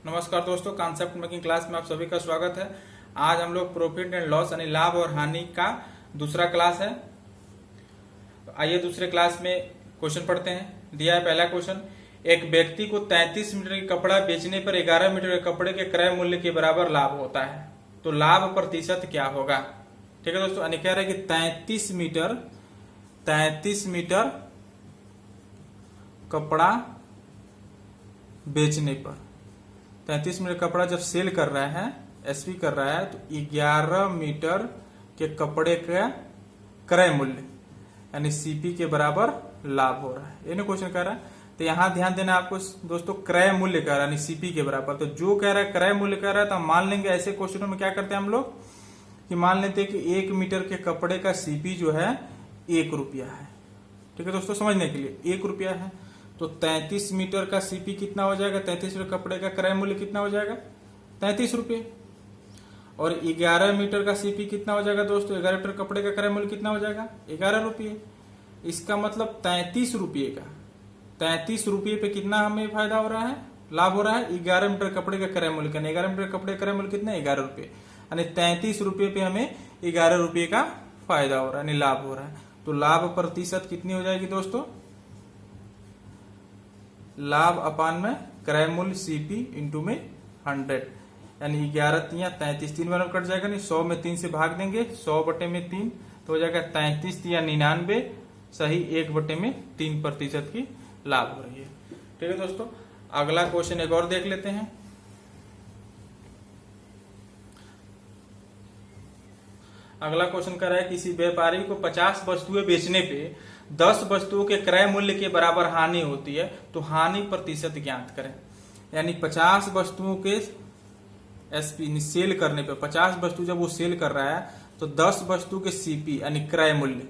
नमस्कार दोस्तों, concept making class में आप सभी का स्वागत है। आज हम लोग प्रॉफिट एंड लॉस यानी लाभ और हानि का दूसरा क्लास है। आइए दूसरे क्लास में क्वेश्चन पढ़ते हैं। दिया है पहला क्वेश्चन, एक व्यक्ति को 33 मीटर के कपड़ा बेचने पर 11 मीटर के कपड़े के क्रय मूल्य के बराबर लाभ होता है, तो लाभ प्रतिशत क्या होगा। ठीक है दोस्तों, यानी कह रहे हैं कि 33 मीटर कपड़ा बेचने पर 33 मीटर कपड़ा जब सेल कर रहा है, एसपी कर रहा है, तो 11 मीटर के कपड़े का क्रय मूल्य यानी सीपी के बराबर लाभ हो रहा है। ये ना क्वेश्चन कह रहा है। तो यहां ध्यान देना आपको दोस्तों, क्रय मूल्य कह रहा है यानी सीपी के बराबर। तो जो कह रहा है क्रय मूल्य कह रहा है, तो हम मान लेंगे ऐसे क्वेश्चनों में क्या करते हैं हम लोग कि मान लेते हैं कि 1 मीटर के कपड़े का सीपी जो है 1 रुपया है। ठीक है दोस्तों, समझने के लिए 1 रुपया है, तो 33 मीटर का सीपी कितना हो जाएगा, 33 मीटर कपड़े का क्रय मूल्य कितना हो जाएगा 33 रुपये। और 11 मीटर का सीपी कितना हो जाएगा दोस्तों, 11 मीटर कपड़े का क्रय मूल्य कितना हो जाएगा 11 रुपये। इसका मतलब 33 रुपये का 33 रुपये पे कितना हमें फायदा हो रहा है, लाभ हो रहा है 11 मीटर कपड़े का क्रय मूल्य का। 11 मीटर कपड़े का क्रय मूल्य कितना 11 रुपये, यानी 33 रुपये पे हमें 11 रुपये का फायदा हो रहा है यानी लाभ हो रहा है। तो लाभ प्रतिशत कितनी हो जाएगी दोस्तों, लाभ अपान में क्रय मूल्य सीपी इंटू में 100, यानी 11 तिया 33, 3 बार कट जाएगा नहीं, 100 में 3 से भाग देंगे, 100 बटे में 3 तो हो जाएगा 33 तिया 99, सही 1 बटे में 3% की लाभ हो रही है। ठीक है दोस्तों, अगला क्वेश्चन एक और देख लेते हैं। अगला क्वेश्चन कर रहा है, किसी व्यापारी को 50 वस्तुएं बेचने पे 10 वस्तुओं के क्रय मूल्य के बराबर हानि होती है, तो हानि प्रतिशत ज्ञात करें। यानी 50 वस्तुओं के एसपी सेल करने पे 50 वस्तु जब वो सेल कर रहा है, तो 10 वस्तु के सीपी यानी क्रय मूल्य,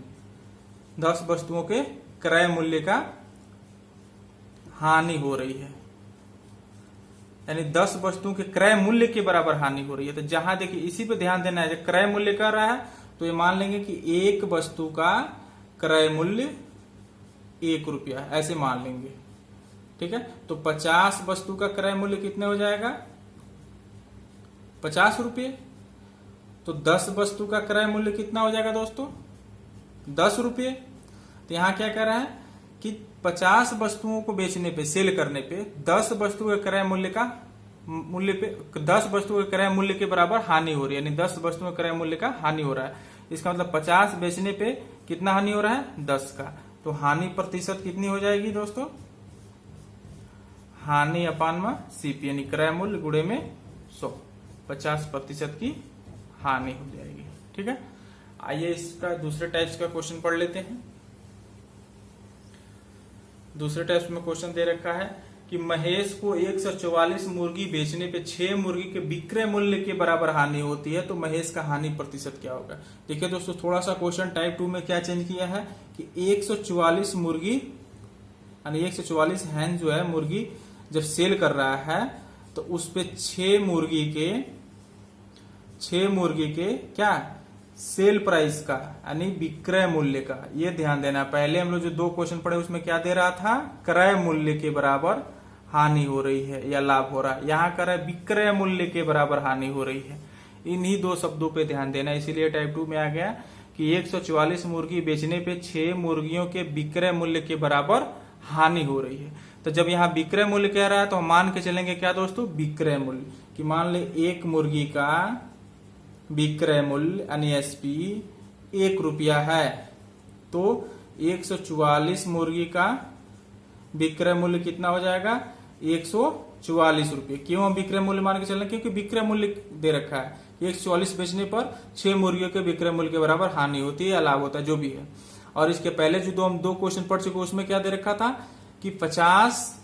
10 वस्तुओं के क्रय मूल्य का हानि हो रही है, यानी 10 वस्तुओं के क्रय मूल्य के बराबर हानि हो रही है। तो जहां देखिए इसी पे ध्यान देना है, जब क्रय मूल्य कर रहा है तो ये मान लेंगे कि एक वस्तु का क्रय मूल्य 1 रुपया, ऐसे मान लेंगे। ठीक है, तो 50 वस्तु का क्रय मूल्य कितने हो जाएगा 50 रुपये, तो 10 वस्तु का क्रय मूल्य कितना हो जाएगा दोस्तों 10 रुपये। तो यहां क्या कह रहा है कि 50 वस्तुओं को बेचने पे, सेल करने पे 10 वस्तु के क्रय मूल्य का 10 वस्तु के क्रय मूल्य के बराबर हानि हो रही है, यानी 10 वस्तुओं के क्रय मूल्य का हानि हो रहा है। इसका मतलब 50 बेचने पे कितना हानि हो रहा है 10 का, तो हानि प्रतिशत कितनी हो जाएगी दोस्तों, हानि अपान में सीपी यानी क्रय मूल्य गुणे में 100, 50% की हानि हो जाएगी। ठीक है, आइए इसका दूसरे टाइप्स का क्वेश्चन पढ़ लेते हैं। दूसरे टाइप्स में क्वेश्चन दे रखा है कि महेश को 144 मुर्गी बेचने पे 6 मुर्गी के विक्रय मूल्य के बराबर हानि होती है, तो महेश का हानि प्रतिशत क्या होगा। देखिए दोस्तों, थोड़ा सा क्वेश्चन टाइप 2 में क्या चेंज किया है कि 144 मुर्गी यानी 144 हैन जो है मुर्गी जब सेल कर रहा है, तो उस पे 6 मुर्गी के क्या सेल प्राइस का यानी विक्रय मूल्य का, ये ध्यान देना। पहले हम लोग जो 2 क्वेश्चन पढ़े उसमें क्या दे रहा था, क्रय मूल्य के बराबर हानि हो रही है या लाभ हो रहा है, यहां कर विक्रय मूल्य के बराबर हानि हो रही है। इन्हीं 2 शब्दों पे ध्यान देना, इसीलिए टाइप 2 में आ गया कि 144 मुर्गी बेचने पे 6 मुर्गियों के विक्रय मूल्य के बराबर हानि हो रही है। तो जब यहाँ विक्रय मूल्य कह रहा है, तो हम मान के चलेंगे क्या दोस्तों, विक्रय मूल्य कि मान ले 1 मुर्गी का विक्रय मूल्य यानी एसपी 1 रुपया है, तो 144 मुर्गी का विक्रय मूल्य कितना हो जाएगा 144 रुपये। क्यों हम विक्रय मूल्य मान के चल रहे हैं, क्योंकि विक्रय मूल्य दे रखा है 144 बेचने पर 6 मुर्गियों के विक्रय मूल्य के बराबर हानि होती है या लाभ होता है, जो भी है। और इसके पहले जो हम 2 क्वेश्चन पढ़ चुके उसमें क्या दे रखा था कि 50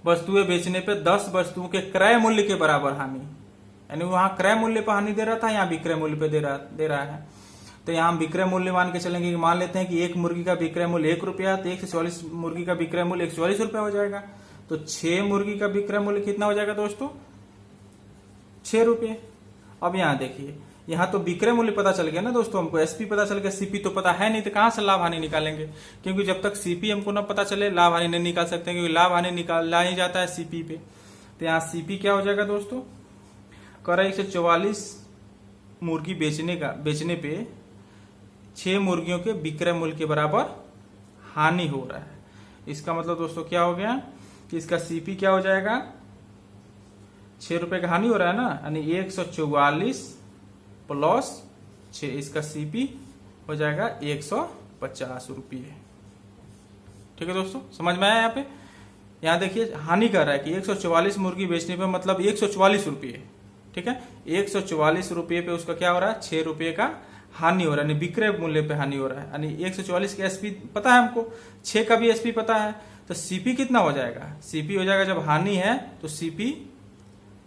वस्तुएं बेचने पे 10 वस्तुओं के क्रय मूल्य के बराबर हानि, यानी वहां क्रय मूल्य पर हानि दे रहा था, यहाँ विक्रय मूल्य पे दे रहा है। तो यहाँ हम विक्रय मूल्य मान के चलेंगे कि मान लेते हैं कि 1 मुर्गी का विक्रय मूल्य 1 रुपया, तो 144 मुर्गी का विक्रय मूल्य 144 रुपया हो जाएगा। तो 6 मुर्गी का विक्रय मूल्य कितना हो जाएगा दोस्तों 6 रुपये। अब यहाँ देखिए, यहाँ तो विक्रय मूल्य पता चल गया ना दोस्तों, हमको एसपी पता चल गया, सीपी तो पता है नहीं, तो कहां से लाभ हानि निकालेंगे, क्योंकि जब तक सीपी हमको ना पता चले लाभ हानि नहीं निकाल सकते, क्योंकि लाभ हानि निकाला ही जाता है सीपी पे। तो यहाँ सीपी क्या हो जाएगा दोस्तों, कह रहा है 144 मुर्गी बेचने पे 6 मुर्गियों के विक्रय मूल्य के बराबर हानि हो रहा है। इसका मतलब दोस्तों क्या हो गया कि इसका सीपी क्या हो जाएगा, 6 रुपए का हानि हो रहा है ना, यानी 144 प्लस 6, इसका सीपी हो जाएगा 150 रुपये। ठीक है दोस्तों, समझ में आया। यहाँ देखिए हानि कर रहा है कि 144 मुर्गी बेचने पे मतलब 144 रुपये। ठीक है, 144 रुपये पे उसका क्या हो रहा है, 6 रुपये का हानि हो रहा है, यानी विक्रय मूल्य पे हानि हो रहा है। यानी 144 का एसपी पता है हमको, 6 का भी एसपी पता है, तो सीपी कितना हो जाएगा, सीपी हो जाएगा जब हानि है तो सीपी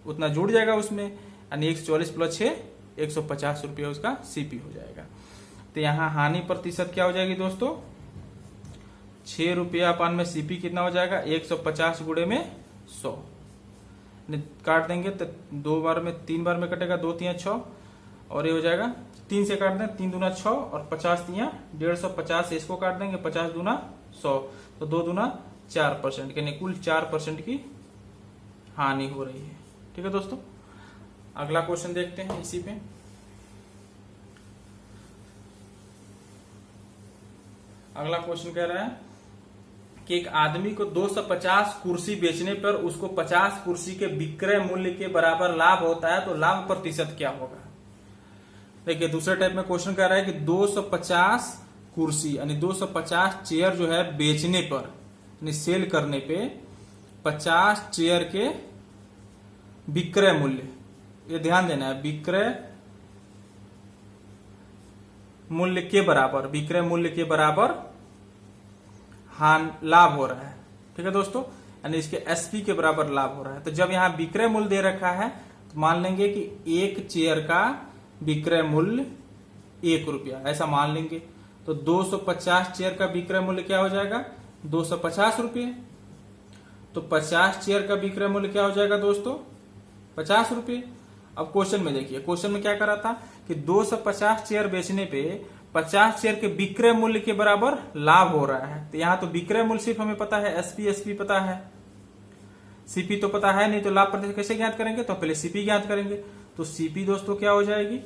उतना जुड़ जाएगा उसमें, यानी 144 प्लस 6 150 रुपये उसका सीपी हो जाएगा। तो यहाँ हानि प्रतिशत क्या हो जाएगी दोस्तों, 6 रुपया अपान में सीपी कितना हो जाएगा, 150 गुणे में 100 काट देंगे तो 2 बार में 3 बार में कटेगा, 2 3 6 और ये हो जाएगा 3 से काट दें, 3 दूना 6 और 50 3 150 से इसको काट देंगे, 50 दूना 100 तो 2 दूना 4%, यानी कुल 4% की हानि हो रही है। ठीक है दोस्तों, अगला क्वेश्चन देखते हैं इसी पे। अगला क्वेश्चन कह रहा है कि एक आदमी को 250 कुर्सी बेचने पर उसको 50 कुर्सी के विक्रय मूल्य के बराबर लाभ होता है, तो लाभ प्रतिशत क्या होगा। देखिए दूसरे टाइप में क्वेश्चन कह रहा है कि 250 कुर्सी यानी 250 चेयर जो है बेचने पर यानी सेल करने पे 50 चेयर के विक्रय मूल्य, ये ध्यान देना है, विक्रय मूल्य के बराबर, विक्रय मूल्य के बराबर लाभ हो रहा है। ठीक है दोस्तों, यानी इसके एसपी के बराबर लाभ हो रहा है। तो जब यहाँ विक्रय मूल्य दे रखा है तो मान लेंगे कि एक चेयर का विक्रय मूल्य 1 रुपया, ऐसा मान लेंगे। तो 250 चेयर का विक्रय मूल्य क्या हो जाएगा, 250 रुपये। तो 50 चेयर का विक्रय मूल्य क्या हो जाएगा दोस्तों, 50 रुपये। अब क्वेश्चन में देखिए, क्वेश्चन में क्या करा था कि 250 चेयर बेचने पे 50 चेयर के विक्रय मूल्य के बराबर लाभ हो रहा है। तो यहाँ तो विक्रय मूल्य सिर्फ हमें पता है, एसपी पता है, सीपी तो पता है नहीं, तो लाभ प्रतिशत कैसे ज्ञात करेंगे, तो पहले सीपी ज्ञात करेंगे। तो सीपी दोस्तों क्या हो जाएगी,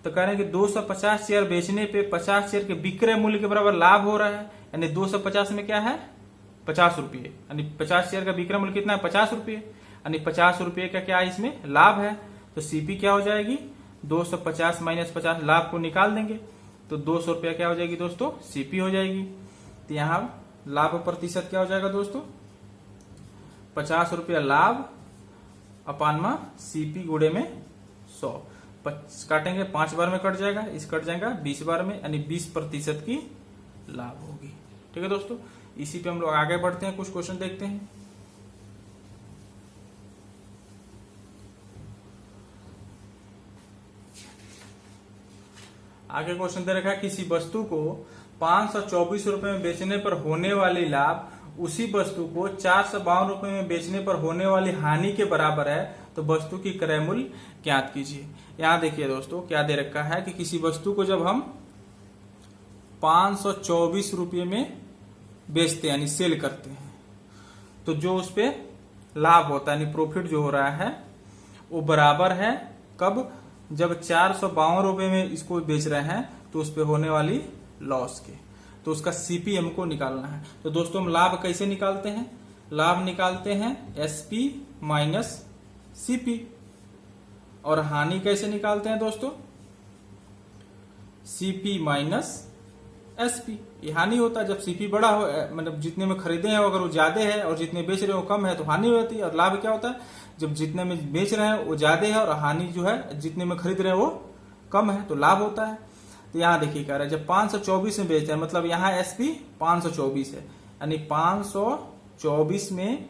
तो कह रहे हैं कि 250 चेयर बेचने पे 50 चेयर के विक्रय मूल्य के बराबर लाभ हो रहा है, यानी 250 में क्या है 50 रुपये, यानी 50 चेयर का विक्रय मूल्य कितना है 50 रुपये, यानी 50 रुपये का क्या इसमें लाभ है। तो सीपी क्या हो जाएगी, 250 माइनस 50, लाभ को निकाल देंगे तो 200 रुपया क्या हो जाएगी दोस्तों, सीपी हो जाएगी। तो यहाँ लाभ प्रतिशत क्या हो जाएगा दोस्तों, 50 रुपया लाभ अपान में सीपी गुणे में 100, काटेंगे 5 बार में कट जाएगा, इस कट जाएगा 20 बार में, यानी 20% की लाभ होगी। ठीक है दोस्तों, इसी पे हम लोग आगे बढ़ते हैं, कुछ क्वेश्चन देखते हैं। आगे क्वेश्चन दे रखा है, किसी वस्तु को 524 रुपए में बेचने पर होने वाली लाभ उसी वस्तु को 452 रुपए में बेचने पर होने वाली हानि के बराबर है, तो वस्तु की क्रय मूल्य ज्ञात कीजिए। यहाँ देखिए दोस्तों क्या दे रखा है कि किसी वस्तु को जब हम 524 रुपये में बेचते हैं यानी सेल करते हैं, तो जो उस पे लाभ होता है यानी प्रॉफिट जो हो रहा है वो बराबर है कब, जब 452 रुपये में इसको बेच रहे हैं तो उस पे होने वाली लॉस के। तो उसका सीपी हमको निकालना है। तो दोस्तों हम लाभ कैसे निकालते हैं, लाभ निकालते हैं एसपी माइनस सीपी। और हानि कैसे निकालते हैं दोस्तों, सीपी माइनस एसपी। ये हानि होता है जब सीपी बड़ा हो, मतलब जितने में खरीदे हैं अगर वो ज्यादा है और जितने बेच रहे हो कम है तो हानि होती है। और लाभ क्या होता है, जब जितने में बेच रहे हैं वो ज्यादा है और हानि जो है जितने में खरीद रहे हैं वो कम है, तो लाभ होता है। तो यहाँ देखिए कह रहा है जब 524 में बेच रहे हैं, मतलब यहाँ एसपी 524 है, यानी 524 में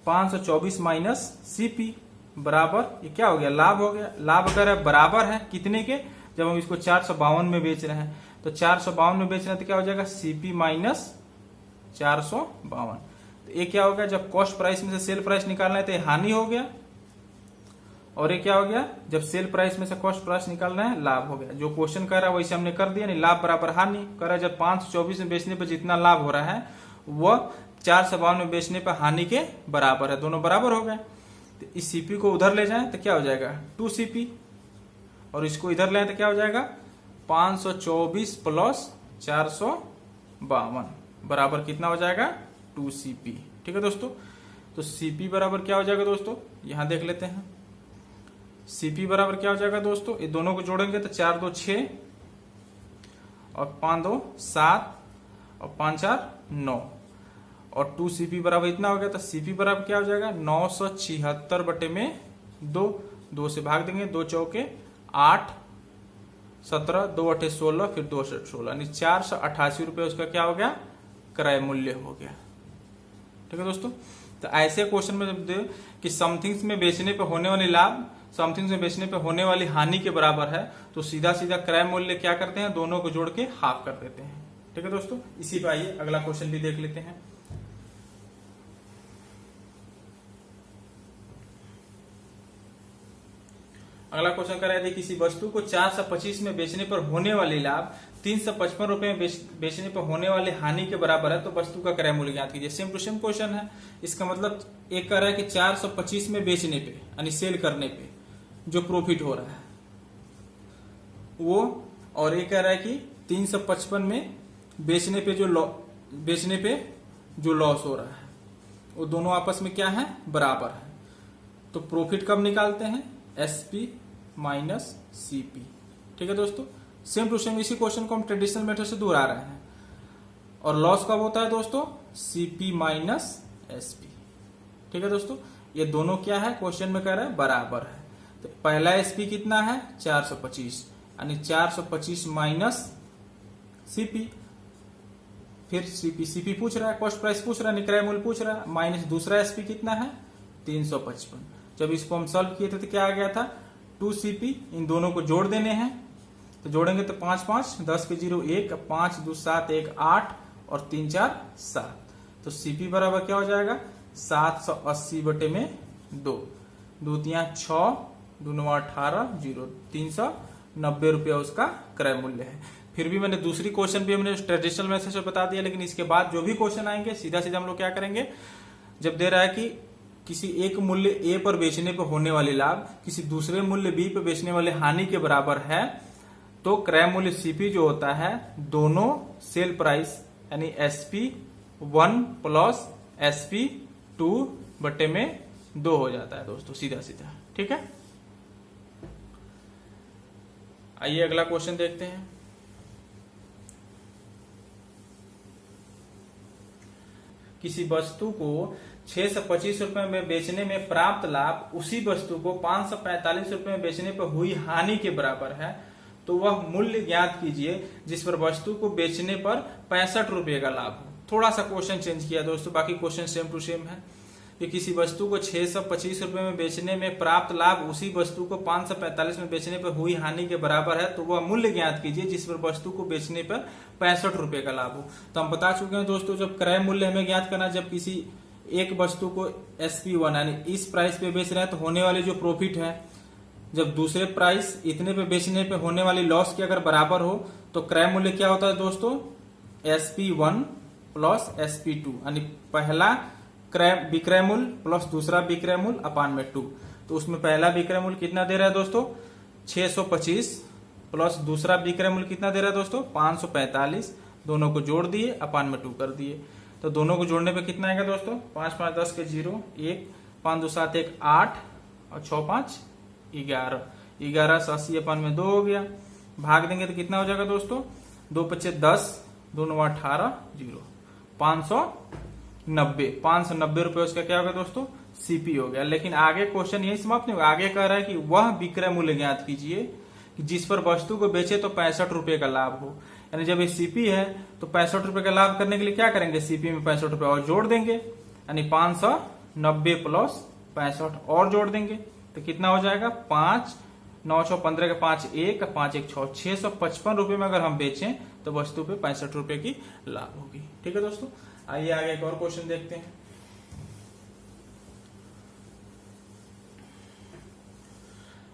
524 माइनस सीपी बराबर ये क्या हो गया, लाभ हो गया। लाभ अगर बराबर है कितने के, जब हम इसको 452 में बेच रहे हैं, तो 452 में बेच रहे हैं तो क्या हो जाएगा सीपी माइनस 452। तो ये क्या हो गया, जब कॉस्ट प्राइस में से सेल प्राइस निकालना है तो ये हानि हो गया, और ये क्या हो गया, जब सेल प्राइस में से कॉस्ट प्राइस निकालना है लाभ हो गया। जो क्वेश्चन कर रहा है वैसे हमने कर दिया, नहीं लाभ बराबर हानि कर रहा है। जब 524 में बेचने पर जितना लाभ हो रहा है वह 452 में बेचने पर हानि के बराबर है, दोनों बराबर हो गए। तो इस सीपी को उधर ले जाएं तो क्या हो जाएगा 2CP, और इसको इधर ले आए तो क्या हो जाएगा 524 प्लस 452 बराबर कितना हो जाएगा 2CP। ठीक है दोस्तों, तो CP बराबर क्या हो जाएगा दोस्तों, यहां देख लेते हैं। CP बराबर क्या हो जाएगा दोस्तों, ये दोनों को जोड़ेंगे तो 4 2 6 और 5 2 7 और 5 4 9 और 2CP बराबर इतना हो गया। तो CP बराबर क्या हो जाएगा 976 बटे में 2 से भाग देंगे, 2 चौके 8 17 2 8 16 फिर 2 8 16 यानी 488 रुपये उसका क्या हो गया क्रय मूल्य हो गया। ठीक है दोस्तों, तो ऐसे क्वेश्चन में जब दे कि समथिंग्स में बेचने पे होने वाली लाभ समथिंग्स में बेचने पे होने वाली हानि के बराबर है, तो सीधा सीधा क्रय मूल्य क्या करते हैं, दोनों को जोड़ के हाफ कर देते हैं। ठीक है दोस्तों, इसी पे आइए अगला क्वेश्चन भी देख लेते हैं। अगला क्वेश्चन कर रहे थे किसी वस्तु को 425 में बेचने पर होने वाली लाभ 355 रुपए में बेचने पर होने वाली हानि के बराबर है, तो वस्तु का क्रय मूल्य ज्ञात कीजिए। सेम टू सेम क्वेश्चन है। इसका मतलब एक कह रहा है कि 425 में बेचने पे यानी सेल करने पे जो प्रॉफिट हो रहा है वो, और एक कह रहा है कि 355 में बेचने पे जो लॉस हो रहा है वो दोनों आपस में क्या है बराबर है। तो प्रॉफिट कब निकालते हैं SP माइनस CP। ठीक है दोस्तों, सेम टू सेम इसी क्वेश्चन को हम ट्रेडिशनल मेथड से दोहरा रहे हैं। और लॉस कब होता है दोस्तों CP माइनस SP। ठीक है दोस्तों, ये दोनों क्या है क्वेश्चन में कह रहा है बराबर है। तो पहला SP कितना है 425 यानी 425 माइनस CP, फिर CP पूछ रहा है, कॉस्ट प्राइस पूछ रहा है, क्रय मूल्य पूछ रहा है, माइनस दूसरा SP कितना है 355। जब इसको हम सॉल्व किए थे तो क्या आ गया था 2CP। इन दोनों को जोड़ देने हैं, तो जोड़ेंगे तो 5 5 10 के 0 1 5 2 7 1 8 और 3 4 7। तो CP बराबर क्या हो जाएगा 780 बटे में 2 2 3 6 2 9 18 0 390 रुपया उसका क्रय मूल्य है। फिर भी मैंने दूसरी क्वेश्चन भी हमने ट्रेडिशनल मेथड से बता दिया, लेकिन इसके बाद जो भी क्वेश्चन आएंगे सीधा सीधा हम लोग क्या करेंगे, जब दे रहा है कि किसी एक मूल्य A पर बेचने पर होने वाली लाभ किसी दूसरे मूल्य B पर बेचने वाले हानि के बराबर है, तो क्रय मूल्य CP जो होता है दोनों सेल प्राइस यानी SP1 प्लस SP2 बटे में 2 हो जाता है दोस्तों, सीधा सीधा। ठीक है, आइए अगला क्वेश्चन देखते हैं। किसी वस्तु को 625 रुपए में बेचने में प्राप्त लाभ उसी वस्तु को 545 रुपए में बेचने पर हुई हानि के बराबर है, तो वह मूल्य ज्ञात कीजिए जिस पर वस्तु को बेचने पर 65 रुपए का लाभ हो। थोड़ा सा क्वेश्चन चेंज किया दोस्तों, बाकी क्वेश्चन सेम टू सेम है कि किसी वस्तु को 625 रुपए में बेचने में प्राप्त लाभ उसी वस्तु को 545 में बेचने पर हुई हानि के बराबर है, तो वह मूल्य ज्ञात कीजिए जिस पर वस्तु को बेचने पर 65 रुपए का लाभ हो। तो हम बता चुके हैं दोस्तों, जब क्रय मूल्य हमें ज्ञात करना, जब किसी एक वस्तु को SP1 यानी इस प्राइस पे बेच रहे हैं तो होने वाली जो प्रॉफिट है, जब दूसरे प्राइस इतने पे बेचने पे होने वाली लॉस के अगर बराबर हो, तो क्रय मूल्य क्या होता है दोस्तों SP1 प्लस SP2 यानी पहला विक्रय मूल्य प्लस दूसरा विक्रय मूल्य अपान में 2। तो उसमें पहला विक्रय मूल्य कितना दे रहा है दोस्तों 625 प्लस दूसरा विक्रय मूल्य कितना दे रहा है दोस्तों 545, दोनों को जोड़ दिए अपान में 2 कर दिए। तो दोनों को जोड़ने पे कितना आएगा दोस्तों 5 5 10 के 0 1 5 2 7 1 8 और 6 5 11 11 से 80 अपान में 2 हो गया। भाग देंगे तो कितना हो जाएगा दोस्तों 2 5 10 2 9 18 0 590 रुपए उसका क्या होगा दोस्तों CP हो गया। लेकिन आगे क्वेश्चन यही समाप्त नहीं होगा, आगे कह रहा है कि वह विक्रय मूल्य ज्ञात कीजिए कि जिस पर वस्तु को बेचे तो 65 रुपए का लाभ हो। यानी जब ये CP है तो 65 रुपए का लाभ करने के लिए क्या करेंगे CP में 65 रुपए और जोड़ देंगे, यानी 590 प्लस 65 और जोड़ देंगे तो कितना हो जाएगा 5 9 6 15 के 5 1 5 1 6 655 रुपए में अगर हम बेचें तो वस्तु पे 65 रुपए की लाभ होगी। ठीक है दोस्तों, आइए आगे एक और क्वेश्चन देखते हैं।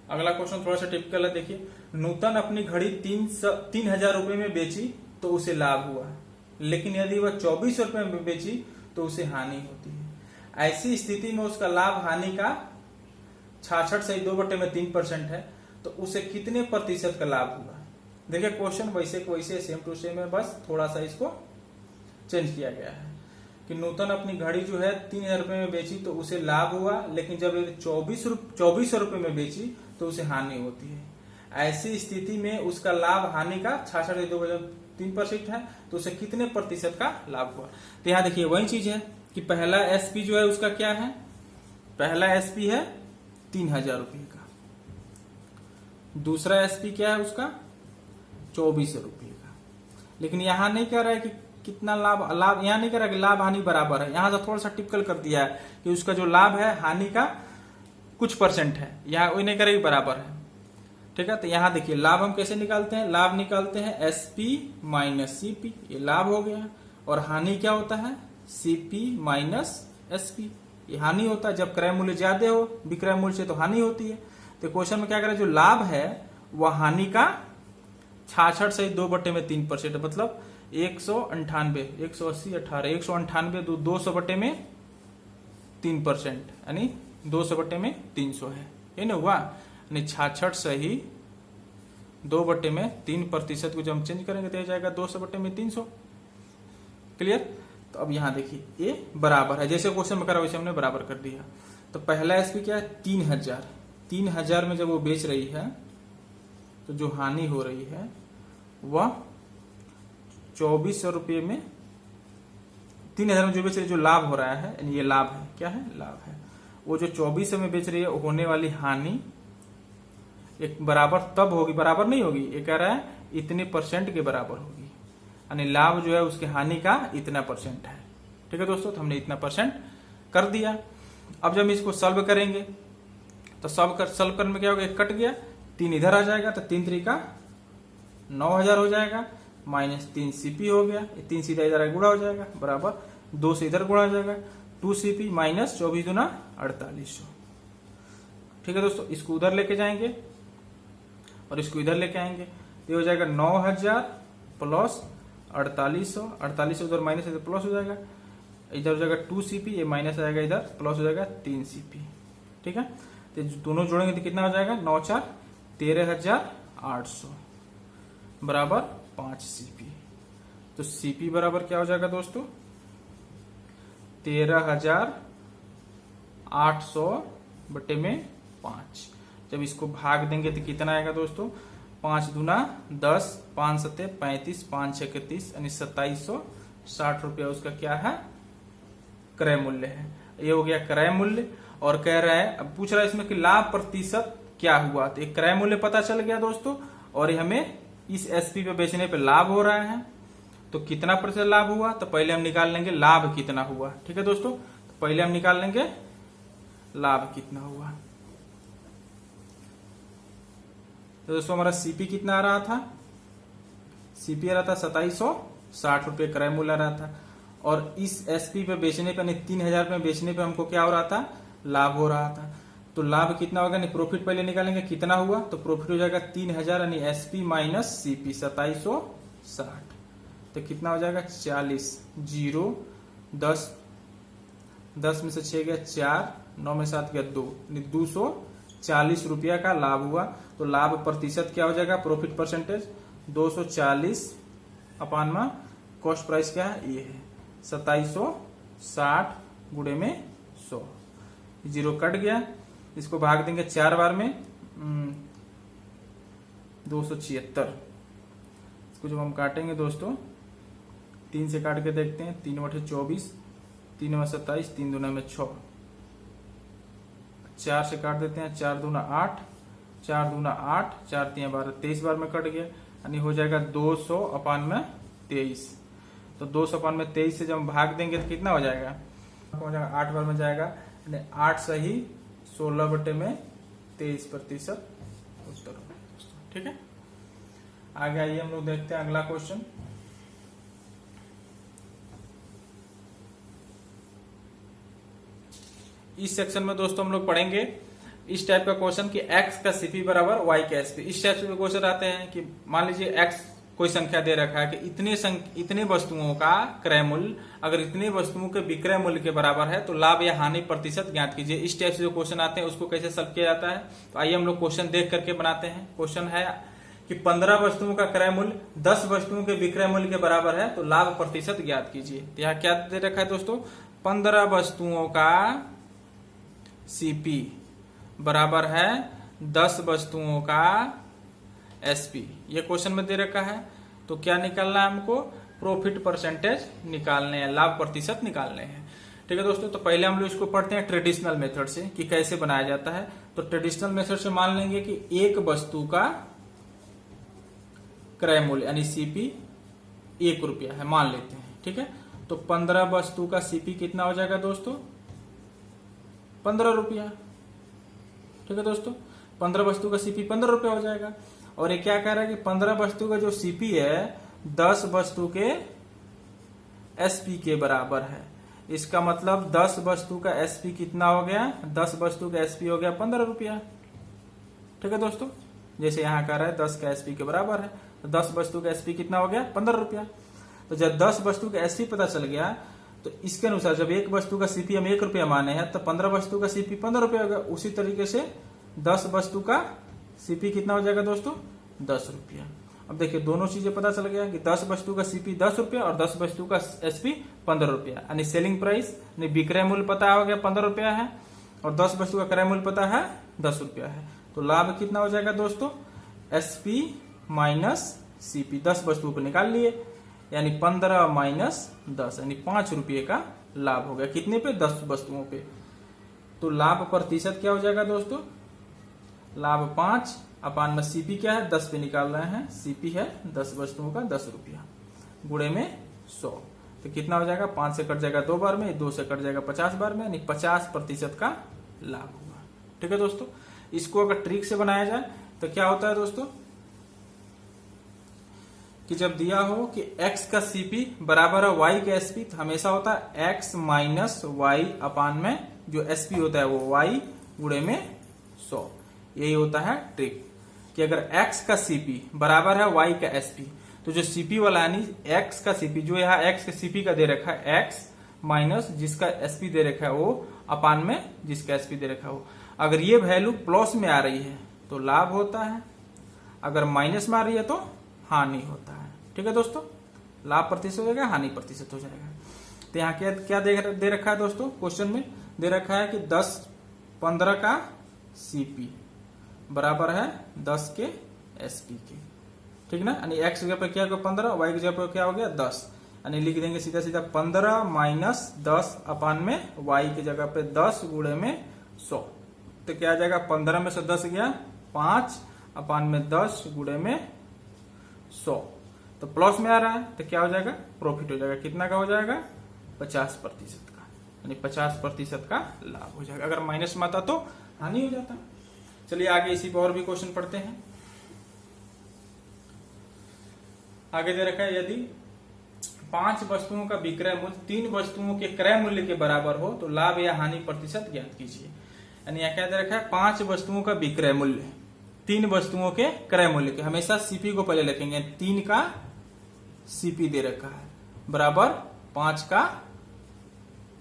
अगला क्वेश्चन थोड़ा सा टिपिकल है, देखिए नूतन अपनी घड़ी 3000 रुपए में बेची तो उसे लाभ हुआ, लेकिन यदि वह 24 रुपए में बेची तो उसे हानि होती है। ऐसी स्थिति में उसका लाभ हानि का 66/2/3% है, तो उसे कितने प्रतिशत का लाभ हुआ। देखिए क्वेश्चन वैसे को वैसे सेम टू सेम है, बस थोड़ा सा इसको चेंज किया गया है कि नूतन अपनी घड़ी जो है 3000 रुपए में बेची तो उसे लाभ हुआ, लेकिन जब 2400 रुपए में बेची तो उसे हानि होती है। ऐसी स्थिति में उसका लाभ हानि का 66/2/3% है, तो उसे कितने प्रतिशत का लाभ हुआ। तो यहाँ देखिए वही चीज है कि पहला एसपी जो है उसका क्या है, पहला एसपी है 3000 रुपये का, दूसरा एसपी क्या है उसका 2400 रुपये का। लेकिन यहां नहीं कह रहा है कि कितना लाभ यहां नहीं कह रहा कि लाभ हानि बराबर है, यहां तो थोड़ा सा टिपिकल कर दिया है कि उसका जो लाभ है हानि का कुछ परसेंट है, यहां वही नहीं करेगी बराबर है। ठीक है, तो यहां देखिए लाभ हम कैसे निकालते हैं, लाभ निकालते हैं एसपी माइनस सीपी, ये लाभ हो गया। और हानि क्या होता है, सीपी माइनस एसपी, ये हानि होता है। जब क्रय मूल्य ज्यादा हो विक्रय मूल्य से तो हानि होती है। तो क्वेश्चन में क्या करें, जो लाभ है वह हानि का 66/2/3%, मतलब 198, 180, 18, 198 200/3%, यानी 200/300 है, ये ना हुआ। यानी 66/2/3% को जब हम चेंज करेंगे तो जाएगा 200/300। क्लियर। तो अब यहां देखिए ये बराबर है, जैसे क्वेश्चन में करा वैसे हमने बराबर कर दिया। तो पहला एसपी क्या है 3000 में जब वो बेच रही है तो जो हानि हो रही है वह 2400 रुपये में, 3000 में जो बेच रही है, जो लाभ हो रहा है, यानी ये लाभ है, क्या है लाभ है, वो जो 2400 में बेच रही है होने वाली हानि एक बराबर तब होगी, बराबर नहीं होगी, ये कह रहा है इतने परसेंट के बराबर होगी, यानी लाभ जो है उसके हानि का इतना परसेंट है। ठीक है दोस्तों, तो हमने इतना परसेंट कर दिया। अब जब इसको सॉल्व करेंगे तो सॉल्व करने में क्या होगा, कट गया, 3 इधर आ जाएगा तो 3 3 का 9000 हो जाएगा, माइनस 3 सीपी हो गया, 3 सीधा इधर गुणा हो जाएगा, बराबर 2 से इधर गुणा हो जाएगा, 2 सीपी माइनस 24 दूना 4800। ठीक है दोस्तों, इसको उधर लेके जाएंगे और इसको इधर लेके आएंगे, ये हो जाएगा 9000 प्लस 4800, 4800 उधर माइनस इधर प्लस हो जाएगा, इधर हो जाएगा 2 सीपी, ये माइनस आएगा इधर, प्लस हो जाएगा 3 सीपी। ठीक है, तो दोनों जोड़ेंगे तो कितना हो जाएगा, 9 4 13800 बराबर 5 सीपी। तो सीपी बराबर क्या हो जाएगा दोस्तों, 13800/5। जब इसको भाग देंगे तो कितना आएगा दोस्तों, 5 दूना 10, 5 सत्ते 35, 5 6 30, यानी 2760 रुपया उसका क्या है, क्रय मूल्य है। ये हो गया क्रय मूल्य। और कह रहा है, अब पूछ रहा है इसमें कि लाभ प्रतिशत क्या हुआ, तो एक क्रय मूल्य पता चल गया दोस्तों, और ये हमें इस एसपी पे बेचने पे लाभ हो रहा है, तो कितना प्रतिशत लाभ हुआ, तो पहले हम निकाल लेंगे लाभ कितना हुआ। ठीक है दोस्तों, तो पहले हम निकाल लेंगे लाभ कितना हुआ। तो दोस्तों हमारा सीपी कितना आ रहा था, सीपी आ रहा था 2760 रुपये क्रय मूल्य आ रहा था, और इस एसपी पे बेचने पे, 3000 में बेचने पे हमको क्या हो रहा था, लाभ हो रहा था। तो लाभ कितना होगा, नहीं प्रॉफिट पहले निकालेंगे, कितना हुआ, तो प्रॉफिट हो जाएगा 3000, यानी एसपी माइनस सीपी 2760, तो कितना हो जाएगा 40, 0 10 10 में से 6 गया 4, 9 में 7 गया 2, 240 रुपया का लाभ हुआ। तो लाभ प्रतिशत क्या हो जाएगा, प्रॉफिट परसेंटेज 240 अपान में कॉस्ट प्राइस क्या है, ये है 2760 गुणे में 100, 0 कट गया, इसको भाग देंगे 4 बार में 276। इसको जब हम काटेंगे दोस्तों 3 से काट के देखते हैं, 3 बटे 24, 3 में 27, 3 दूना में 6, 4 से काट देते हैं, 4 दूना 8, 4 दूना 8, 4 3 12, 23 बार में कट गया, यानी हो जाएगा 200 अपान में 23। तो 200 अपान में 23 से जब हम भाग देंगे तो कितना हो जाएगा, 8 बार में जाएगा, 8 सही 16/23% उत्तर होगा। ठीक है, आगे आइए हम लोग देखते हैं अगला क्वेश्चन। इस सेक्शन में दोस्तों हम लोग पढ़ेंगे इस टाइप का क्वेश्चन कि x का सीपी बराबर y का एसपी। इस टाइप से क्वेश्चन आते हैं कि मान लीजिए x कोई संख्या दे रखा है कि इतने वस्तुओं का क्रय मूल्य अगर इतने वस्तुओं के विक्रय मूल्य के बराबर है तो लाभ या हानि प्रतिशत ज्ञात कीजिए। इस टाइप से जो क्वेश्चन आते हैं उसको कैसे सॉल्व किया जाता है, तो आइए हम लोग क्वेश्चन देख करके बनाते हैं। क्वेश्चन है कि 15 वस्तुओं का क्रय मूल्य 10 वस्तुओं के विक्रय मूल्य के बराबर है तो लाभ प्रतिशत ज्ञात कीजिए। तो यहाँ क्या दे रखा है दोस्तों, 15 वस्तुओं का सीपी बराबर है 10 वस्तुओं का एसपी, ये क्वेश्चन में दे रखा है। तो क्या निकालना है हमको, प्रॉफिट परसेंटेज निकालने हैं, लाभ प्रतिशत निकालने हैं। ठीक है दोस्तों, तो पहले हम लोग इसको पढ़ते हैं ट्रेडिशनल मेथड से कि कैसे बनाया जाता है। तो ट्रेडिशनल मेथड से मान लेंगे कि एक वस्तु का क्रय मूल्य यानी सीपी 1 रुपया है, मान लेते हैं। ठीक है, तो 15 वस्तु का सीपी कितना हो जाएगा दोस्तों, 15 रुपया। ठीक है दोस्तों, 15 वस्तु का सीपी 15 रुपया हो जाएगा। और ये क्या कह रहा है कि 15 वस्तु का जो सीपी है 10 वस्तु के एसपी के बराबर है। इसका मतलब 10 वस्तु का एसपी कितना हो गया, 10 वस्तु का एसपी हो गया 15 रुपया। ठीक है दोस्तों, जैसे यहां कह रहा है 10 का एसपी के बराबर है, तो 10 वस्तु का एसपी कितना हो गया 15 रुपया। तो जब 10 वस्तु का एसपी पता चल गया तो इसके अनुसार जब एक वस्तु का सीपी हम 1 रुपया माने हैं तो 15 वस्तु का सीपी 15 रुपया होगा। उसी तरीके से 10 वस्तु का सीपी कितना हो जाएगा दोस्तों, 10 रुपया। अब देखिए दोनों चीजें पता चल गया कि 10 वस्तु का सीपी 10 रुपया और 10 वस्तु का एसपी 15 रुपया, यानी सेलिंग प्राइस यानी विक्रय मूल्य पता हो गया 15 रुपया है और 10 वस्तु का क्रय मूल्य पता है 10 रुपया है। तो लाभ कितना हो जाएगा दोस्तों, एसपी माइनस सीपी, 10 वस्तुओं को निकाल लिए यानी 15 माइनस 10 यानी 5 रुपये का लाभ हो गया। कितने पे, 10 वस्तुओं पे। तो लाभ प्रतिशत क्या हो जाएगा दोस्तों, लाभ 5 अपान में सीपी क्या है 10 पे निकाल रहे हैं, सीपी है 10 वस्तुओं का 10 रुपया गुणे में 100। तो कितना हो जाएगा, 5 से कट जाएगा 2 बार में, 2 से कट जाएगा 50 बार में, यानी 50% का लाभ होगा। ठीक है दोस्तों, इसको अगर ट्रिक से बनाया जाए तो क्या होता है दोस्तों कि जब दिया हो कि x का सीपी बराबर है y का एसपी, तो हमेशा होता है x माइनस वाई अपान में जो एसपी होता है वो y गुणे में 100। यही होता है ट्रिक कि अगर x का सीपी बराबर है y का एसपी तो जो सीपी वाला यानी x का सीपी जो यहाँ x का सीपी का दे रखा है x माइनस जिसका एसपी दे रखा है वो अपान में जिसका एसपी दे रखा है वो, अगर ये वैल्यू प्लस में आ रही है तो लाभ होता है, अगर माइनस में आ रही है तो हानि होता है। ठीक है दोस्तों, लाभ प्रतिशत हो जाएगा, हानि प्रतिशत हो जाएगा। तो यहाँ क्या दे रखा है दोस्तों, क्वेश्चन में दे रखा है कि 15 का सीपी बराबर है 10 के एसपी के। ठीक ना, यानी एक्स जगह पर क्या हो गया 15, वाई की जगह पर क्या हो गया 10, यानी लिख देंगे सीधा सीधा 15 माइनस 10 अपान में वाई की जगह पे 10 गुणे में 100। तो क्या आ जाएगा, 15 में से 10 गया 5 अपान में 10 गुणे में 100। तो प्लस में आ रहा है तो क्या हो जाएगा, प्रॉफिट हो जाएगा। कितना का हो जाएगा, 50% का, यानी 50% का लाभ हो जाएगा। अगर माइनस में आता तो हानि हो जाता। चलिए आगे इसी पर और भी क्वेश्चन पढ़ते हैं। आगे दे रखा है यदि 5 वस्तुओं का विक्रय मूल्य 3 वस्तुओं के क्रय मूल्य के बराबर हो तो लाभ या हानि प्रतिशत ज्ञात कीजिए। यानी यहाँ क्या दे रखा है, 5 वस्तुओं का विक्रय मूल्य 3 वस्तुओं के क्रय मूल्य के, हमेशा सीपी को पहले लिखेंगे, 3 का सीपी दे रखा है बराबर 5 का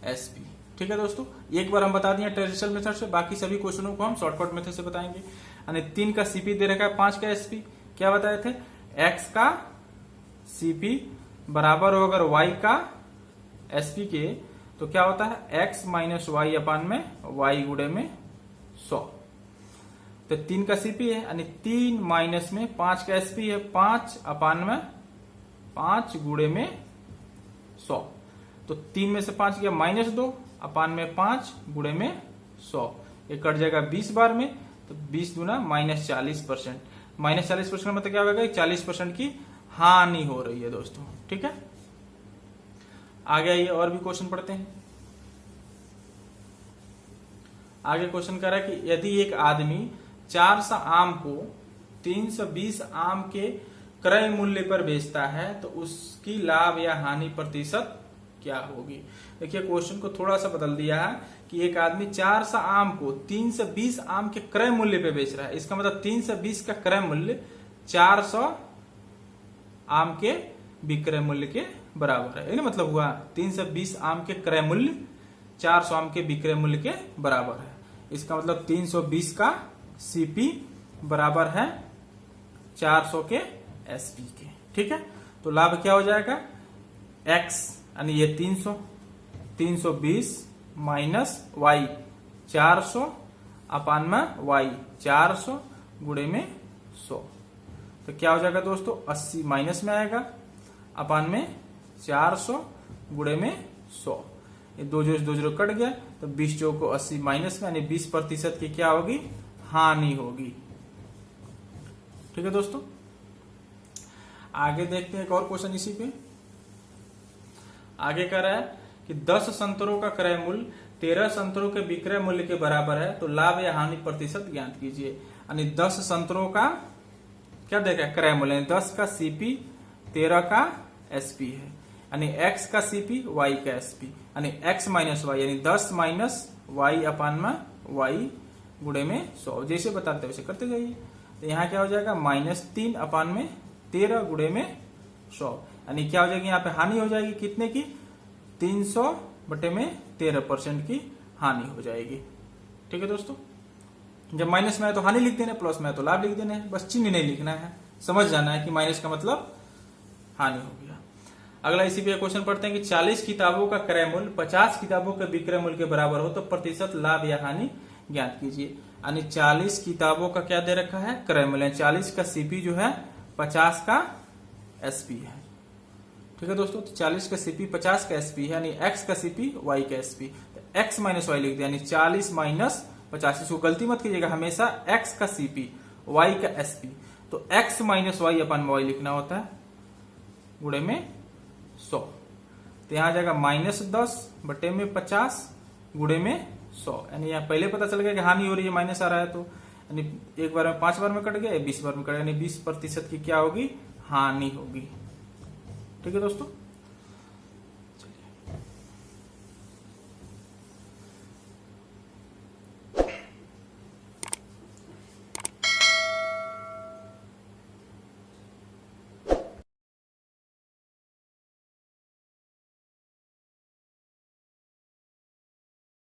एसपी। ठीक है दोस्तों, एक बार हम बता दिए ट्रेडिशनल मेथड से, बाकी सभी क्वेश्चनों को हम शॉर्टकट मेथड से बताएंगे। यानी 3 का सीपी दे रखा है 5 का एसपी, क्या बताए थे, एक्स का सीपी बराबर हो अगर वाई का एसपी के तो क्या होता है एक्स माइनस वाई अपान में वाई गुणे में 100। तो 3 का सीपी है यानी 3 माइनस में 5 का एसपी है 5 अपान में 5 गुणे में 100। तो 3 में से 5 गया -2 अपान में 5 गुणे में 100, ये कट जाएगा 20 बार में, तो 20 गुना -40%। -40% मतलब क्या होगा, 40% की हानि हो रही है दोस्तों। ठीक है, आगे आइए और भी क्वेश्चन पढ़ते हैं। आगे क्वेश्चन कह रहा है कि यदि एक आदमी 400 आम को 320 आम के क्रय मूल्य पर बेचता है तो उसकी लाभ या हानि प्रतिशत क्या होगी। देखिए क्वेश्चन को थोड़ा सा बदल दिया है कि एक आदमी 400 आम को 320 आम के क्रय मूल्य पे बेच रहा है। इसका मतलब 320 का क्रय मूल्य 400 आम के विक्रय मूल्य के बराबर है। मतलब हुआ 320 आम के क्रय मूल्य 400 आम के विक्रय मूल्य के बराबर है। इसका मतलब 320 का सीपी बराबर है 400 के एसपी के। ठीक है, तो लाभ क्या हो जाएगा, एक्स यानी ये 320 माइनस वाई 400 अपान में वाई 400 गुणे में 100। तो क्या हो जाएगा दोस्तों, 80 माइनस में आएगा अपान में 400 गुणे में 100। ये 2 जीरो कट गया तो 20 चौको 80 माइनस में, यानी 20% की क्या होगी, हानि होगी। ठीक है दोस्तों, आगे देखते हैं एक और क्वेश्चन इसी पे। आगे कह रहा है कि 10 संतरों का क्रय मूल्य 13 संतरों के विक्रय मूल्य के बराबर है, तो लाभ या हानि प्रतिशत ज्ञात कीजिए। यानी 10 संतरों का क्या देखा, क्रय मूल्य, 10 का सीपी 13 का एसपी है, यानी x का सीपी y का एसपी, यानी x माइनस वाई, यानी 10 माइनस वाई अपान में y गुणे में 100। जैसे बताते वैसे करते जाइए। तो यहाँ क्या हो जाएगा, -3 अपान में 13 गुणे में 100, यानी क्या हो जाएगी, यहाँ पे हानि हो जाएगी कितने की, 300 बटे में 13% की हानि हो जाएगी। ठीक है दोस्तों, जब माइनस में है तो हानि लिख देना, प्लस में है तो लाभ लिख देना है, बस चिन्ह नहीं लिखना है, समझ जाना है कि माइनस का मतलब हानि हो गया। अगला इसी पे क्वेश्चन पढ़ते हैं कि 40 किताबों का क्रय मूल्य 50 किताबों के विक्रय मूल्य के बराबर हो तो प्रतिशत लाभ या हानि ज्ञात कीजिए। यानी 40 किताबों का क्या दे रखा है, क्रय मूल्य, 40 का सीपी जो है 50 का एसपी है। ठीक है दोस्तों, तो 40 का सीपी 50 का एसपी है, यानी एक्स का सीपी वाई का एसपी, तो एक्स माइनस वाई लिख दिया, यानी 40 माइनस 50। इसको गलती मत कीजिएगा, हमेशा एक्स का सीपी वाई का एसपी, तो एक्स माइनस वाई अपन वाई लिखना होता है गुणे में 100। तो यहां आ जाएगा -10 बटे में 50 गुणे में 100, यानी यहाँ पहले पता चल गया कि हानि हो रही है, माइनस आ रहा है, तो यानी एक बार में 5 बार में कट गया, 20 बार में कट गया, यानी 20% की क्या होगी, हानि होगी। ठीक है दोस्तों।